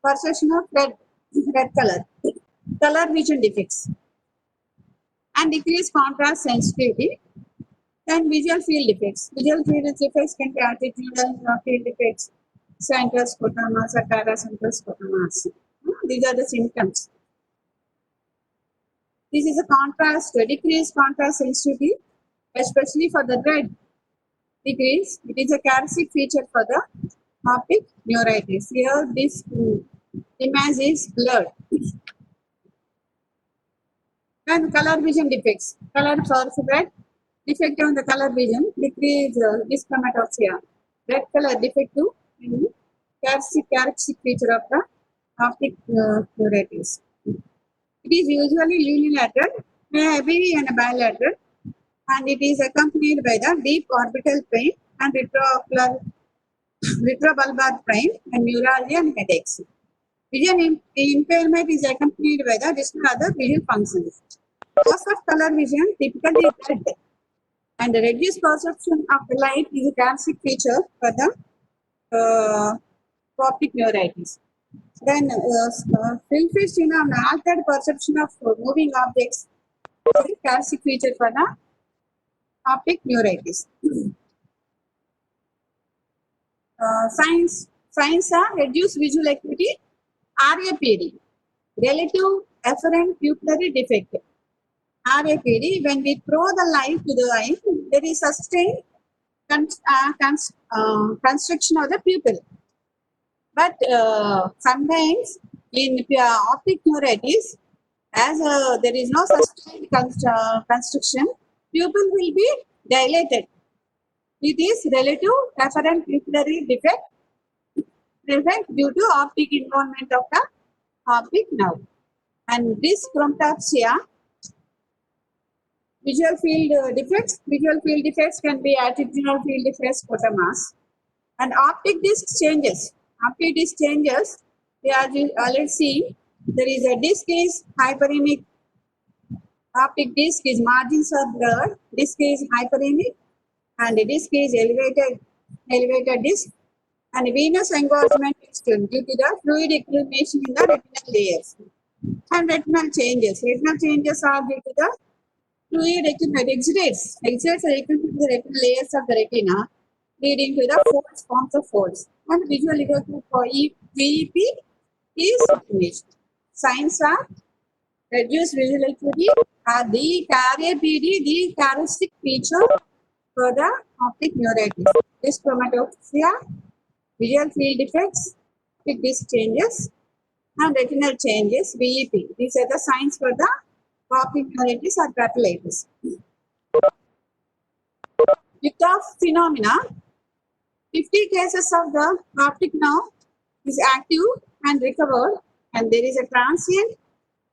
perception of red color vision defects, and decrease contrast sensitivity, and visual field defects. Visual field defects can be attitudinal field defects, central scotomas or paracentral scotomas. These are the symptoms. This is a contrast, decreased contrast sensitivity, especially for the red. Decrease. It is a characteristic feature for the optic neuritis. Here, this image is blurred. And color vision defects. Color source red. Defect on the color vision. Decrease dyschromatopsia. Red color defective. Characteristic feature of the optic neuritis. It is usually unilateral, may be and bilateral, and it is accompanied by the deep orbital pain and retrobulbar pain and neuralgia and headaches. Vision impairment is accompanied by the additional other visual functions. Loss of color vision typically red, and the reduced perception of the light is a characteristic feature for the optic neuritis. Then, film-fish phenomena, altered perception of moving objects, is a classic feature for the optic neuritis. Signs are reduced visual acuity, RAPD, relative afferent pupillary defect. RAPD, when we throw the light to the eye, there is sustained constriction of the pupil. But sometimes in optic neuritis, as there is no sustained constriction, pupil will be dilated. It is relative afferent pupillary defect due to optic involvement of the optic nerve. And this chromatopsia, visual field defects can be attitudinal field defects, photomas, and optic disc changes. Optic disc changes, we are already seen. There is a disc is hyperemic. Optic disc is margins are blurred. Disc is hyperemic, and the disc is elevated disc, and venous engorgement is due to the fluid accumulation in the retinal layers. And retinal changes. Retinal changes are due to the fluid accumulation. Exudates are accumulated to the retinal layers of the retina, leading to the forms of folds. And visual acuity for VEP is diminished. Signs are reduced visual acuity are the RAPD, the characteristic feature for the optic neuritis. Dyschromatopsia, visual field defects, optic disc changes, and retinal changes, VEP. These are the signs for the optic neuritis or papillitis. With phenomena, 50 cases of the optic nerve is active and recovered, and there is a transient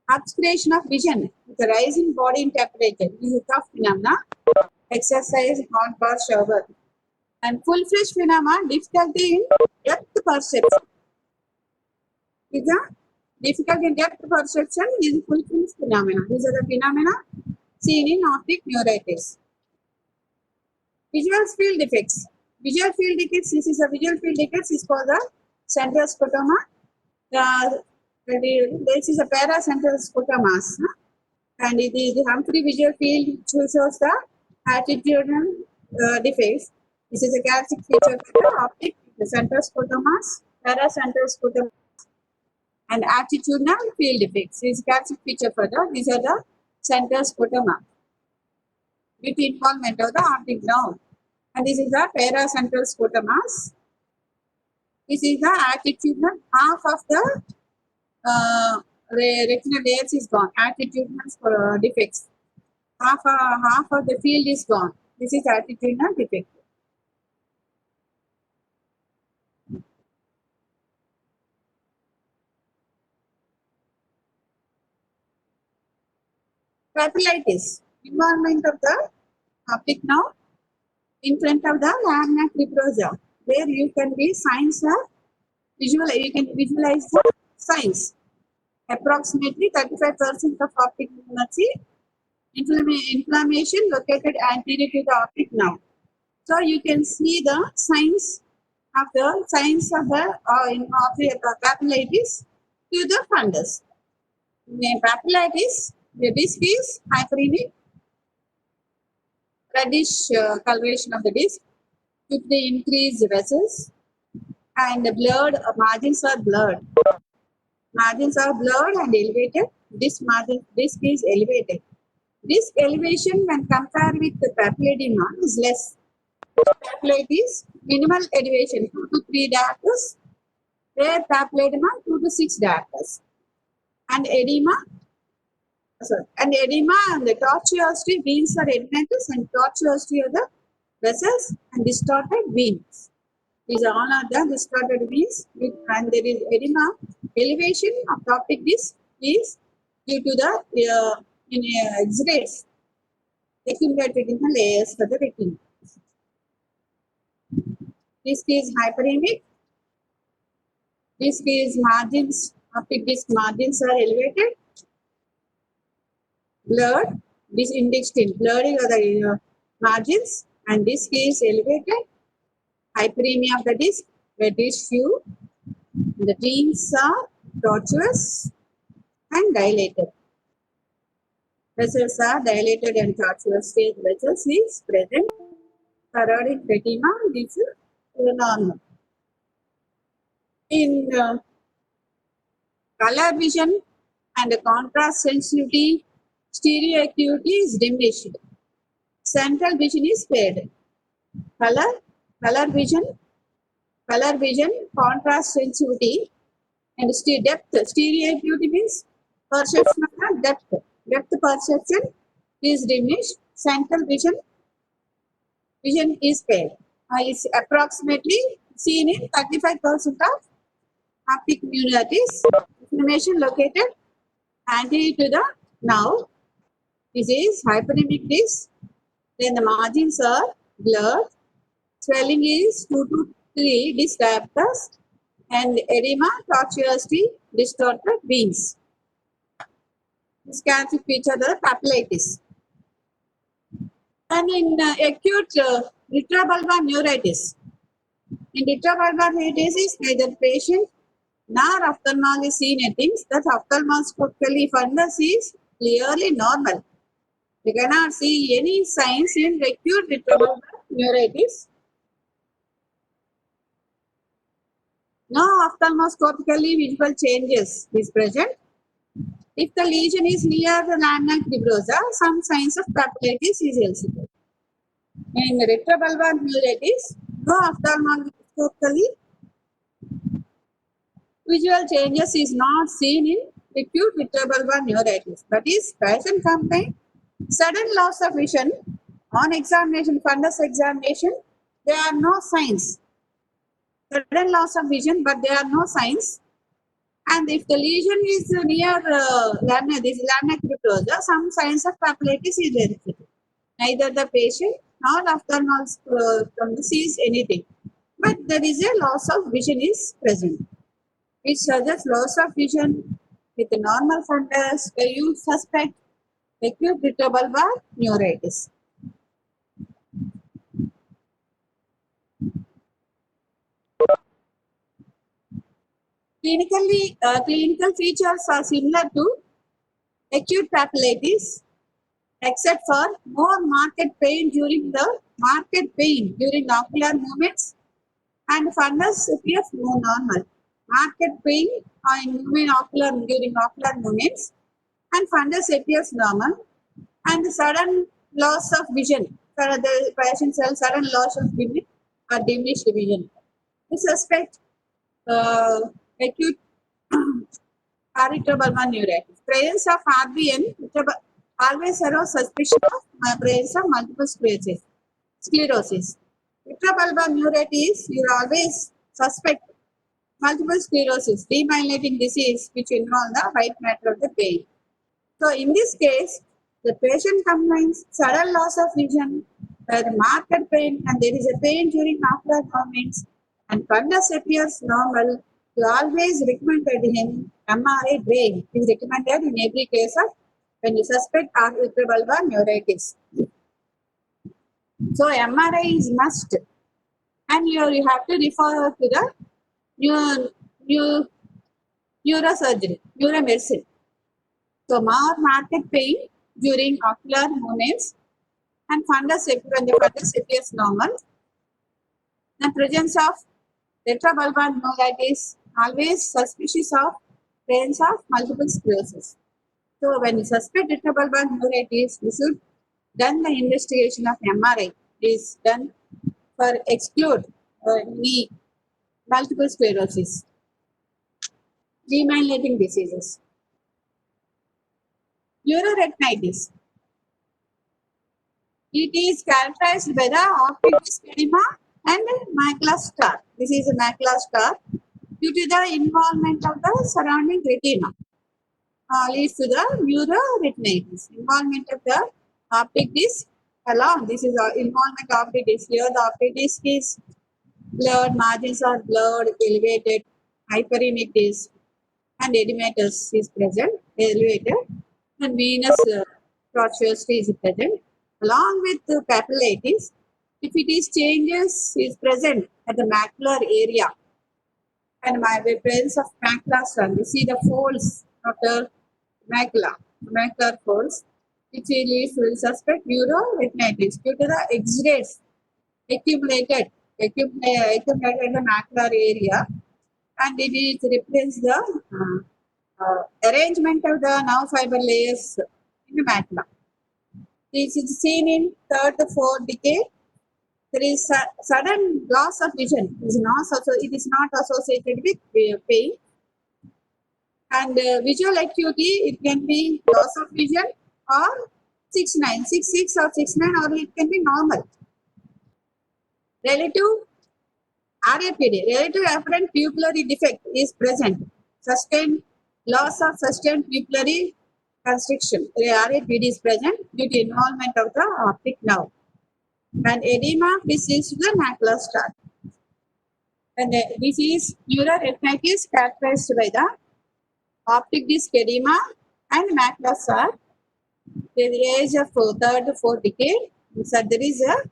obscuration of vision with a rise in body temperature. This is a phenomena. Exercise, hot bath, shower, and full-fledged phenomena. Difficulty in depth perception. Is a difficulty in depth perception is full-fledged phenomena. These are the phenomena seen in optic neuritis. Visual field defects. Visual field defects. This is a visual field defects is called the central scotoma. This is a paracentral scotomas, and it is the Humphrey visual field shows the attitudinal defects. This is a characteristic feature of the optic, the central scotomas, paracentral scotomas, and attitudinal field defects. This is a characteristic feature for the. These are the central scotoma with involvement of the optic nerve. And this is the paracentral scotomas. This is the attitudinal. Half of the retinal layers is gone. Attitudinal defects. Half of the field is gone. This is attitudinal defect. Papillitis. Involvement of the optic nerve in front of the lamina cribrosa, where you can be signs of visual. You can visualize the signs. Approximately 35% of optic neuropathy, inflammation located anterior to the optic nerve. So you can see the signs of the signs of the papillitis to the fundus. In papillitis, the disc is hyperemic, reddish coloration of the disc with the increased vessels, and the blurred margins are blurred. Margins are blurred and elevated. This disc is elevated. Disc elevation when compared with the papilledema is less. Papillitis, minimal elevation 2 to 3 diopters, where papilledema 2 to 6 diopters. And edema, and the tortuosity veins are edematous and tortuosity of the vessels and distorted veins. These are all are the distorted veins, and there is edema. Elevation of the optic disc is due to the X-rays accumulated in the layers for the retina. Disc is hyperemic. Disc is margins, optic disc margins are elevated. Blurred, this indexed in blurring of the margins, and disc is elevated. Hyperemia of the disc, reddish hue. The veins are tortuous and dilated. Vessels are dilated and tortuous stage vessels is present. Choroid retina is normal. In color vision and contrast sensitivity, stereo acuity is diminished. Central vision is spared. Color vision, contrast sensitivity, and depth. Stereo acuity means perception of depth. Depth perception is diminished. Central vision is spared. Is approximately seen in 35% of optic neuritis. Inflammation located anterior to the nerve. This is hyperemic disc. Then the margins are blurred. Swelling is 2 to 3 disc diopters, and edema, tortuosity, distorted veins. This characteristic feature the papillitis. And in acute retrobulbar neuritis, in retrobulbar neuritis, neither patient nor ophthalmologist see anything. That ophthalmoscopically fundus is clearly normal. We cannot see any signs in acute retrobulbar neuritis. No ophthalmoscopically visible changes is present. If the lesion is near the lamina fibrosa, some signs of papillitis is elicited. In retrobulbar neuritis, no ophthalmoscopically visual changes is not seen in acute retrobulbar neuritis, but is patient complaint, sudden loss of vision on examination, fundus examination, there are no signs. Sudden loss of vision, but there are no signs. And if the lesion is near lamina fibrosa, some signs of papillitis is elicited. Neither the patient nor ophthalmologist sees anything, but there is a loss of vision is present, which suggests loss of vision with a normal fundus where you suspect acute retrobulbar neuritis. Clinical features are similar to acute papillitis, except for more marked pain during ocular movements, and fundus appears more normal. Marked pain during ocular movements, and fundus appears normal, and sudden loss of vision. The patient cells sudden loss of vision or diminished vision. We suspect acute retrobulbar neuritis. Presence of RBN always arouse suspicion of presence of multiple sclerosis. Retrobulbar neuritis, you always suspect multiple sclerosis, demyelinating disease, which involve the white matter of the brain. So in this case, the patient complains sudden loss of vision, marked pain, and there is a pain during ocular movements, and fundus appears normal. You always recommended him MRI brain is recommended in every case of when you suspect retrobulbar neuritis. So MRI is must. And you have to refer to the new, new neurosurgery, neuromedicine. So more market pain during ocular movements and fundus when the fundus appears normal. The presence of retrobulbar neuritis, always suspicious of presence of multiple sclerosis. So when you suspect retrobulbar neuritis, you should done the investigation of MRI is done for exclude any multiple sclerosis, demyelinating diseases. Neuroretinitis. It is characterized by the optic disc edema and macular scar. This is a macular scar due to the involvement of the surrounding retina. Leads to the neuroretinitis. Involvement of the optic disc along. This is involvement of the disc. Here the optic disc is blurred, margins are blurred, elevated, hyperemic disc, and edematous is present, elevated, and venous tortuosity is present, along with the papillitis. If it is changes is present at the macular area and my presence of macular sun, we see the folds of the macular folds, which leads to suspect neuroretinitis due to the X-rays accumulated in the macular area, and it is represents the arrangement of the nerve fiber layers in the macula. This is seen in third to fourth decade. There is sudden loss of vision. It is not associated with pain. And visual acuity, it can be loss of vision or 6'9", 6'6" or 6'9", or it can be normal. Relative RAPD, relative apparent pupillary defect is present. Sustained loss of sustained pupillary constriction. The RAPD is present due to involvement of the optic nerve. And edema precedes the macular scar. And this is neuroretinitis characterized by the optic disc edema and macular scar. The age of third to fourth decade, so there is a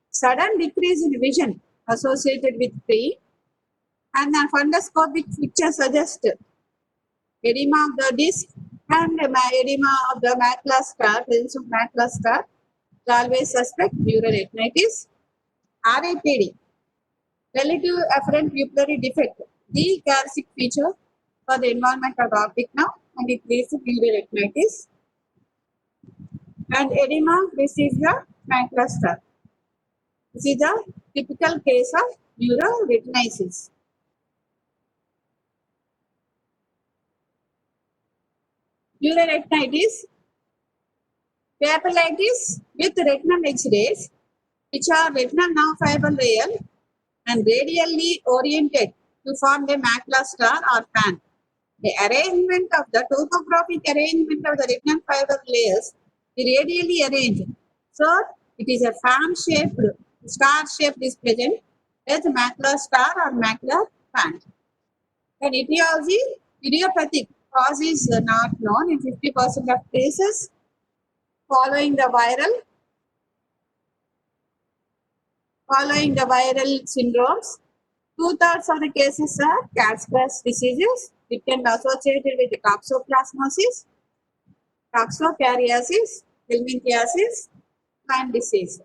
sudden decrease in vision associated with pain, and the fundoscopic picture suggests edema of the disc and edema of the macular scar, presence of macular scar. Always suspect neuroretinitis. RAPD, relative afferent pupillary defect, the characteristic feature for the involvement of the optic nerve, and it leads to neuroretinitis. And edema, this is the macular scar. This is the typical case of neuroretinitis. Neuroretinitis, papillitis with retinal X-rays, which are retinal nerve fiber layer and radially oriented to form the macular scar or fan. The arrangement of the topographic arrangement of the retinal fiber layers is radially arranged. So it is a fan-shaped, star-shaped is present as macular star or macular fan. And etiology, idiopathic cause is not known in 50% of cases following the viral syndromes. 2/3 of the cases are Casper's diseases. It can be associated with toxoplasmosis, toxocariasis, helminthiasis, Lyme disease.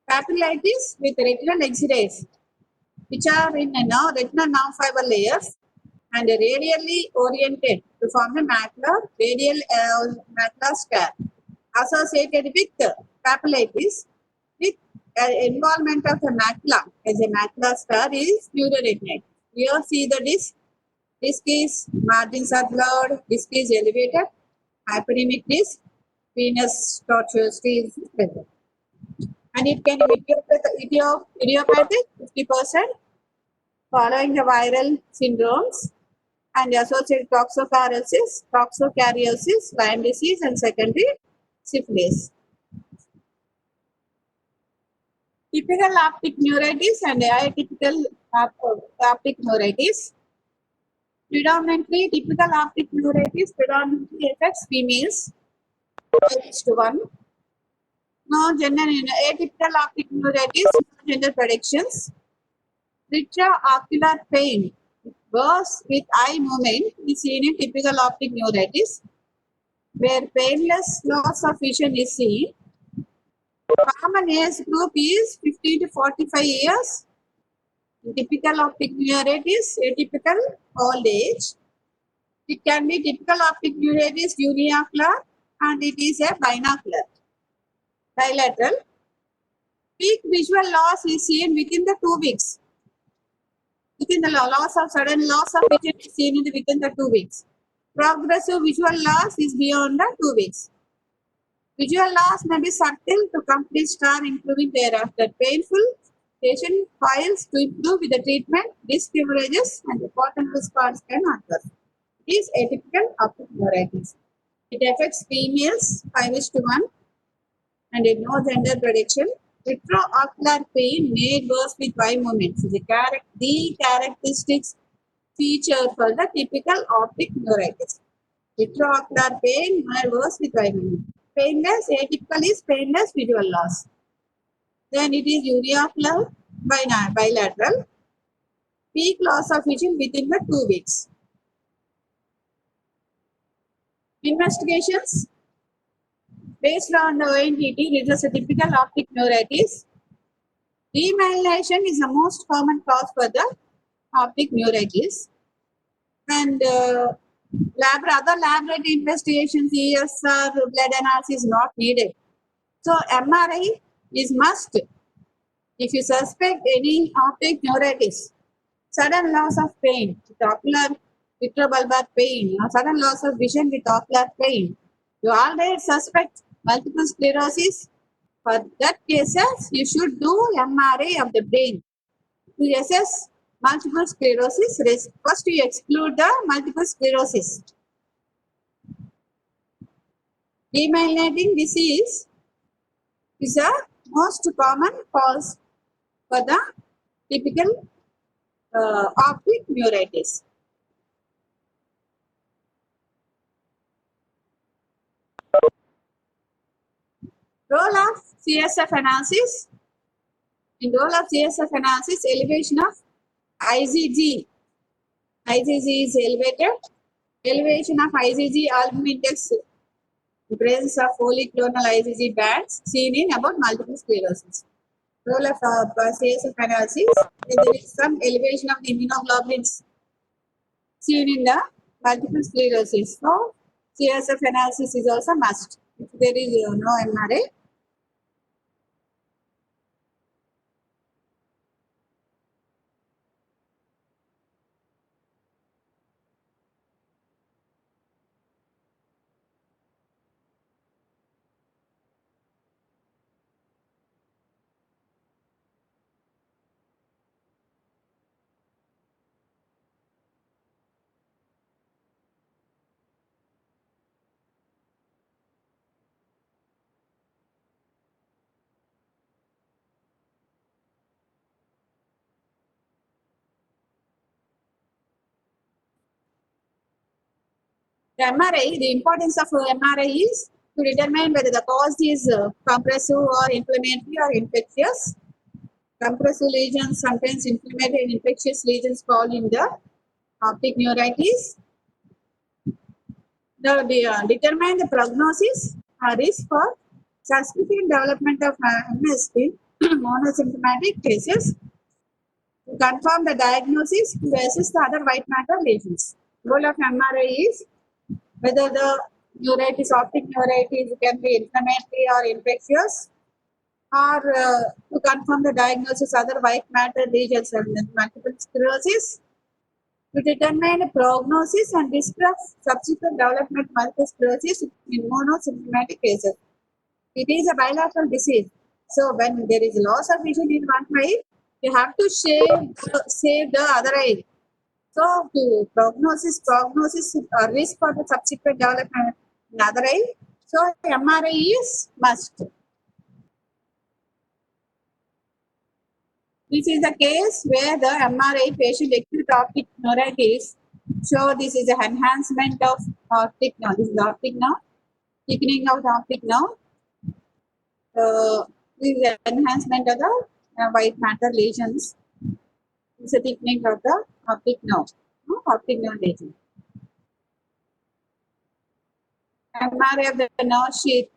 Papillitis with retinal X-rays, which are in retinal nerve fiber layers and radially oriented to form a radial macular scar associated with papillitis with involvement of the macula as a macular scar is neuroretinitis. Here see the disc. Disc is margins are blurred, disc is elevated, hyperemic disc, venous tortuosity is present. And it can be idiopathic 50% following the viral syndromes and associated toxocariosis, Lyme disease, and secondary syphilis. Typical optic neuritis and atypical optic neuritis. Predominantly, typical optic neuritis predominantly affects females, aged 1. No gender, atypical optic neuritis, no gender predictions. Retroocular pain, worse with eye movement, is seen in typical optic neuritis, where painless loss of vision is seen. Common age group is 50 to 45 years. Typical optic neuritis, atypical old age. It can be typical optic neuritis uniocular and it is a binocular, bilateral. Peak visual loss is seen within the 2 weeks. Within the sudden loss of vision is seen within the 2 weeks. Progressive visual loss is beyond the 2 weeks. Visual loss may be subtle to complete scar improving thereafter. Painful, patient files to improve with the treatment, disc hemorrhages and important scars can occur. It is atypical optic neuritis. It affects females 5:1 and no gender prediction. Retroocular pain made worse with eye movements is the characteristics feature for the typical optic neuritis. Retroocular pain made worse with eye movement. Painless, atypical is painless visual loss. Then it is uniocular, bilateral. Peak loss of vision within the 2 weeks. Investigations based on the ONTT, this is a typical optic neuritis. Demyelination is the most common cause for the optic neuritis. And other laboratory investigations, ESR, blood analysis is not needed. So MRI is must. If you suspect any optic neuritis, sudden loss of pain with ocular retrobulbar pain, or sudden loss of vision with ocular pain, you already suspect multiple sclerosis. For that cases, you should do MRI of the brain to assess multiple sclerosis risk. First, you exclude the multiple sclerosis. Demyelinating disease is the most common cause for the typical optic neuritis. Role of CSF analysis. In role of CSF analysis, elevation of IgG. IgG is elevated. Elevation of IgG albumin index, presence of polyclonal IgG bands seen in about multiple sclerosis. Role of CSF analysis, there is some elevation of the immunoglobulins seen in the multiple sclerosis. So, CSF analysis is also must. If there is no MRA, the MRI, the importance of MRI is to determine whether the cause is compressive or inflammatory or infectious. Compressive lesions, sometimes inflammatory and infectious lesions fall in the optic neuritis. Determine the prognosis or risk for suspicious development of MS in monosymptomatic cases. To confirm the diagnosis, to assess the other white matter lesions. Role of MRI is whether the neuritis, optic neuritis can be inflammatory or infectious, or to confirm the diagnosis other white matter lesions and multiple sclerosis, to determine the prognosis and risk of subsequent development multiple sclerosis in monosymptomatic cases. It is a bilateral disease. So when there is loss of vision in one eye, you have to save the other eye. So to prognosis risk for the subsequent development in other eye. So MRI is must. This is the case where the MRI patient acute optic neuritis. So this is an enhancement of optic nerve. This is the optic nerve, thickening of the optic nerve. This is enhancement of the white matter lesions. This is a thickening of the optic nerve, optic nerve lesion. MRI of the nerve sheath,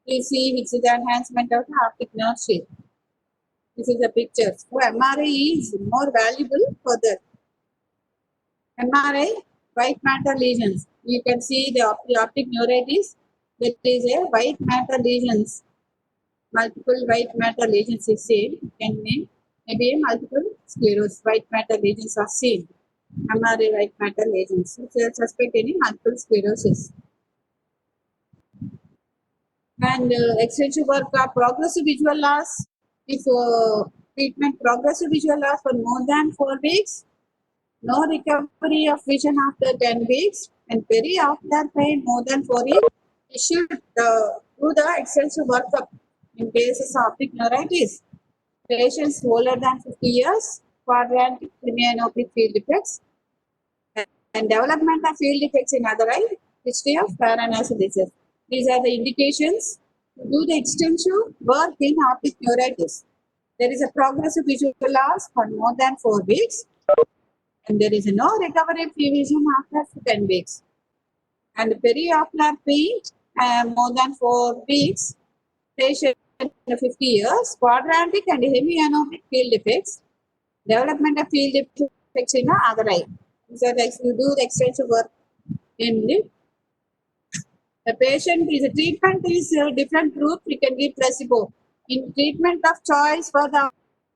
we see which is the enhancement of the optic nerve sheath. This is the picture. So MRI is more valuable for the MRI white matter lesions. You can see the optic neuritis. There is a white matter lesions. Multiple white matter lesions is seen. Can name maybe multiple sclerosis. White matter lesions are seen. MRI white matter lesions. Suspect any multiple sclerosis. And extensive work of progressive visual loss. If treatment progressive visual loss for more than 4 weeks, no recovery of vision after 10 weeks, and peri-ocular pain more than 4 weeks, you should do the extensive workup in cases of optic neuritis. Patients older than 50 years, quadratic semianopic field defects, and development of field defects in other eye, history of paranasalisis. These are the indications to do the extensive work in optic neuritis. There is a progressive visual loss for more than 4 weeks, and there is no recovery of vision after 10 weeks. And peri-ocular pain more than 4 weeks, patient 50 years, quadratic and hemianopic field defects, development of field defects in the other eye. So you do the extensive work in the patient is a treatment is different group. We can give placebo. In treatment of choice for the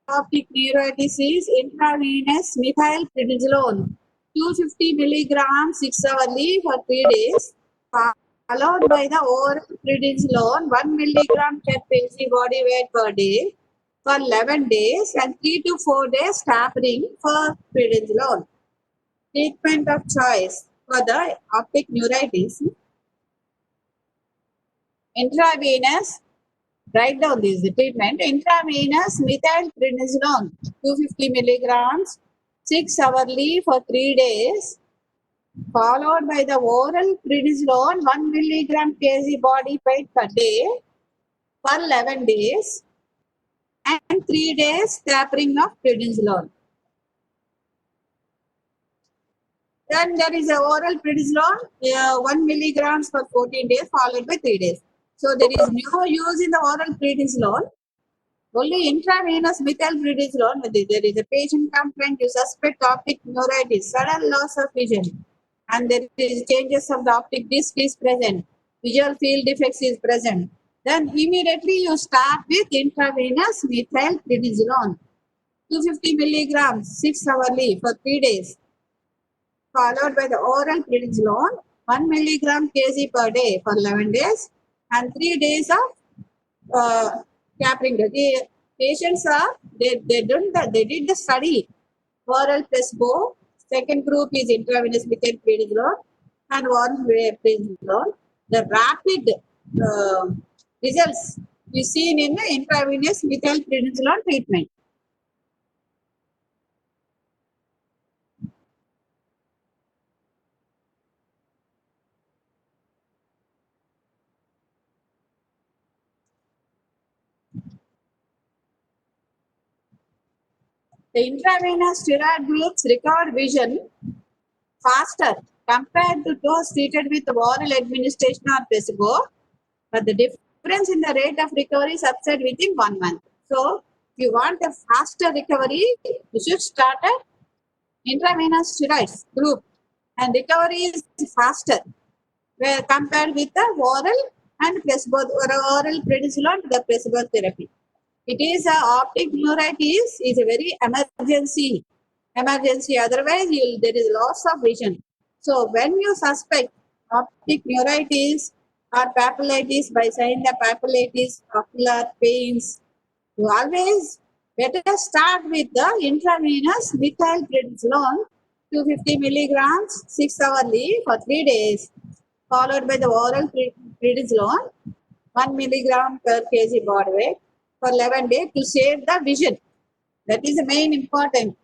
optic neuritis is intravenous methylprednisolone, 250 milligrams 6 hourly for 3 days, followed by the oral prednisolone 1 milligram per kg body weight per day for 11 days and 3 to 4 days tapering for prednisolone. Treatment of choice for the optic neuritis. Intravenous, write down this the treatment. Intravenous methylprednisolone 250 milligrams 6 hourly for 3 days, followed by the oral prednisolone 1 milligram kg body weight per day for 11 days and 3 days tapering of prednisolone. Then there is a oral prednisolone 1 milligrams for 14 days followed by 3 days. So there is no use in the oral prednisolone. Only intravenous methylprednisolone. There is a patient complaint, you suspect optic neuritis, sudden loss of vision, and there is changes of the optic disc is present, visual field defects is present. Then immediately you start with intravenous methylprednisolone, 250 milligrams 6 hourly for 3 days, followed by the oral prednisolone 1 milligram kg per day for 11 days and 3 days of tapering. The patients are they did the study oral placebo. Second group is intravenous methylprednisolone and oral prednisolone. The rapid results we seen in the intravenous methylprednisolone treatment. The intravenous steroid groups recovered vision faster compared to those treated with oral administration or placebo, but the difference in the rate of recovery subsided within 1 month. So, if you want a faster recovery, you should start at intravenous steroids group, and recovery is faster where compared with the oral and placebo or oral prednisolone to the placebo therapy. It is a optic neuritis is a very emergency. Otherwise, there is loss of vision. So when you suspect optic neuritis or papillitis by saying the papillitis, ocular pains, you always better start with the intravenous methylprednisolone 250 milligrams 6 hourly for 3 days, followed by the oral prednisolone 1 milligram per kg body weight for 11 days to save the vision. That is the main important.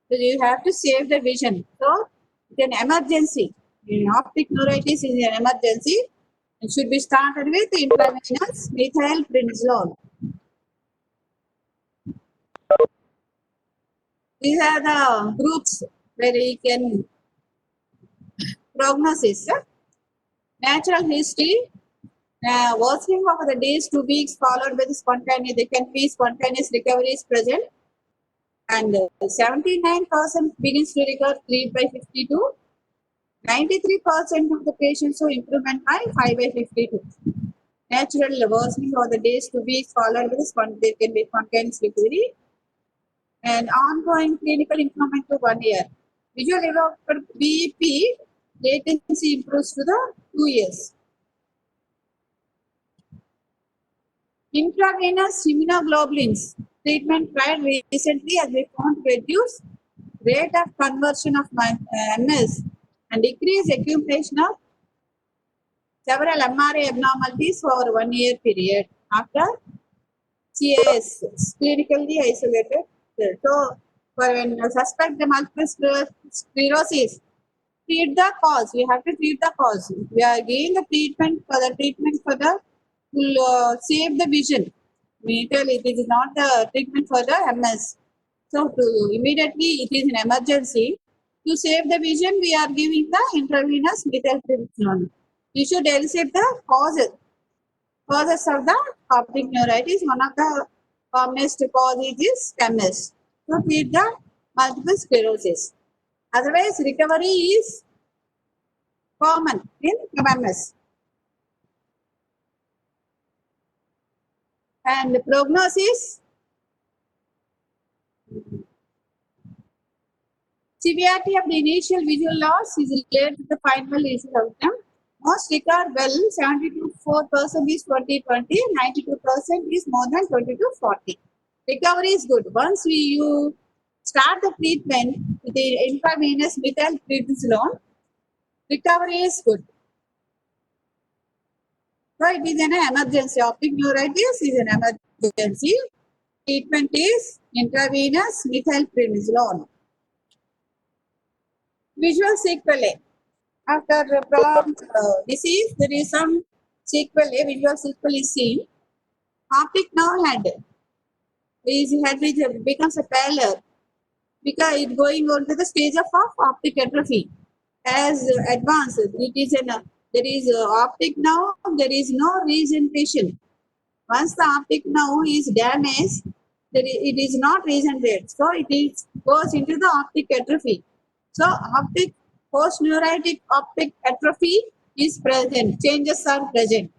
So you have to save the vision. So it's an emergency. Optic neuritis is an emergency. It should be started with intravenous methylprednisolone. These are the groups where we can prognosis. Natural history, worsening of the days to weeks followed by the spontaneous. There can be spontaneous recoveries present, and 79% begins to recover 3 by 52. 93% of the patients show improvement by 5 by 52. Natural worsening of the days to weeks followed by the there can be spontaneous recovery, and ongoing clinical improvement to 1 year. Visual evoked BP latency improves to the 2 years. Intravenous immunoglobulins treatment tried recently has been found to reduce rate of conversion of MS and decrease accumulation of several MRI abnormalities for 1 year period after CAS, clinically isolated. So, for when you suspect the multiple sclerosis, treat the cause. We have to treat the cause. We are giving the treatment for the to save the vision. We tell it is not the treatment for the MS. So, to immediately it is an emergency. To save the vision, we are giving the intravenous methylprednisolone. We should elicit the causes of the optic neuritis. One of the commonest causes is MS. To treat the multiple sclerosis. Otherwise, recovery is common in MS. And prognosis, severity of the initial visual loss is related to the final visual outcome. Most recover well, 74% is 20/20, 92% is more than 20/40. Recovery is good. Once you start the treatment with the intravenous methylprednisolone, recovery is good. So it is an emergency. Optic neuritis is an emergency. Treatment is intravenous methylprednisolone. Visual sequelae. After prolonged disease, there is some sequelae, visual sequelae is seen. Optic nerve head becomes a pallor because it going on to the stage of optic atrophy. As advanced, there is optic nerve, there is no regeneration. Once the optic nerve is damaged, it is not regenerated. So it goes into the optic atrophy. So post-neuritic optic atrophy is present. Changes are present.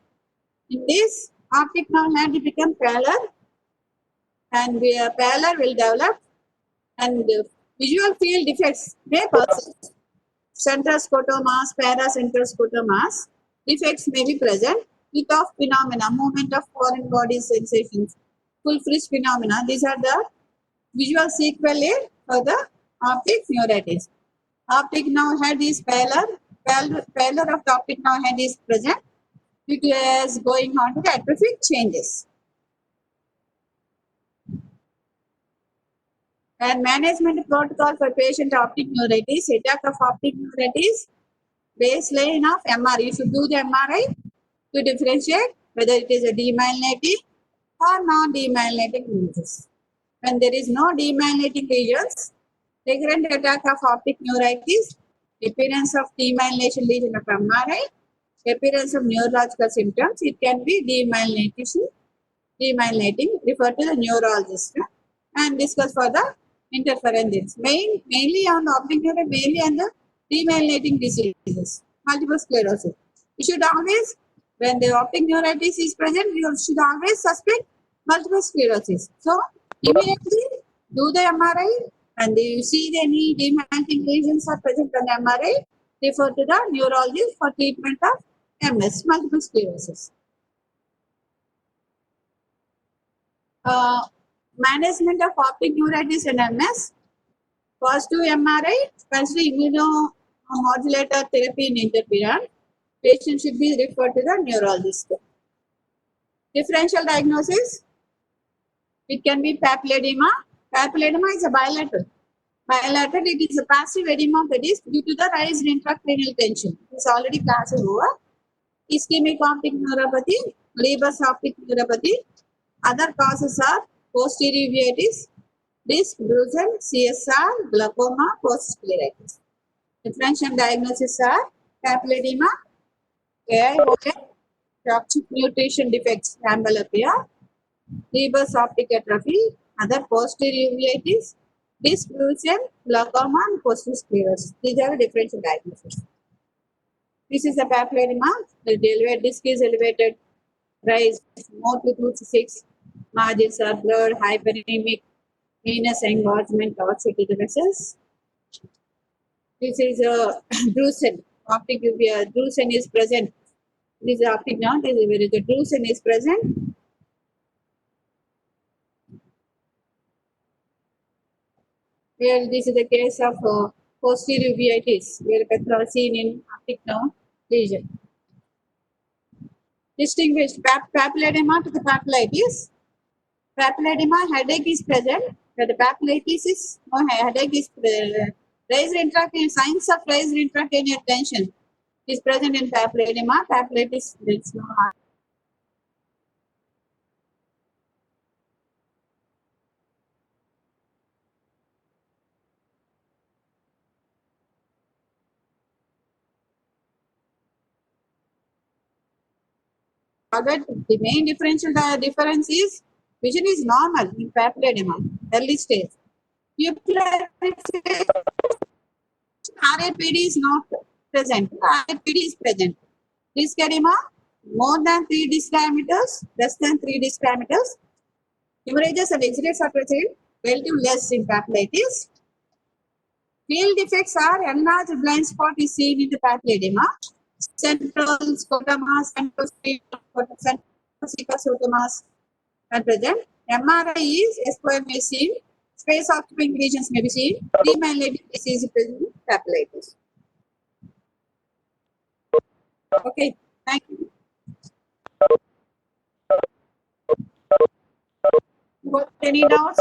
In this, optic nerve had to become pallor, and pallor will develop, and visual field defects may persist. Central scotomas, paracentral scotomas, defects may be present. With of phenomena, movement of foreign body sensations, full frisk phenomena. These are the visual sequelae for the optic neuritis. Optic nerve head is pallor of the optic nerve head is present. It is going on to the atrophic changes. And management protocol for patient optic neuritis, attack of optic neuritis, baseline of MRI. You should do the MRI to differentiate whether it is a demyelinating or non-demyelinating lesions. When there is no demyelinating lesions, recurrent attack of optic neuritis, appearance of demyelination lesion of MRI, appearance of neurological symptoms, it can be demyelinating, refer to the neurologist and discuss for the interference. Mainly on the optic neuritis, mainly on the demyelinating diseases, multiple sclerosis. You should always, when the optic neuritis is present, you should always suspect multiple sclerosis. So, immediately do the MRI, and you see any demyelinating lesions are present on the MRI, refer to the neurologist for treatment of MS, multiple sclerosis. Management of optic neuritis and MS. First do MRI, consider immunomodulator therapy in interferon. Patient should be referred to the neurologist. Differential diagnosis. It can be papilledema. Papilledema is a bilateral. Bilateral, it is a passive edema of the disc due to the rise in intracranial tension. It is already classed over. Ischemic optic neuropathy, Leber's optic neuropathy. Other causes are posterior uveitis, disc, bruising, CSR, glaucoma, postscleritis. Differential diagnoses are papilledema, AIOA, toxic nutrition defects, amblyopia, Leber's optic atrophy, other posterior uveitis, disc, bruising, glaucoma, and postsclerosis. These are differential diagnoses. This is a papilledema. The elevated disc is elevated, rise more to 2 to 6. Margins are blurred, hyperemic, venous engorgement outside the vessels. This is a drusen. Optic uvea. Drusen is present. This is optic nerve. This is where the drusen is present. Here, this is the case of posterior uveitis, where petrol seen in optic nerve lesion. Distinguished papilledema to the papillitis. Papilledema, headache is present, where the papillitis is no headache is raised intracranial, signs of raised intracranial tension is present in papilledema. Papillitis, there is no heart. But the main differential difference is vision is normal in papilledema, early stage. RAPD is not present. RAPD is present. Disc edema, more than 3 disc diameters, less than 3 disc diameters. Hemorrhages and exudates are present, relatively less in papillitis. Field defects are enlarged blind spot is seen in the papilledema. Central scotomas, central scotomas are present. MRI is S-square may seen. Space occupying lesions may be seen. Demyelinating disease is present in papillitis. Okay, thank you. Got any doubts?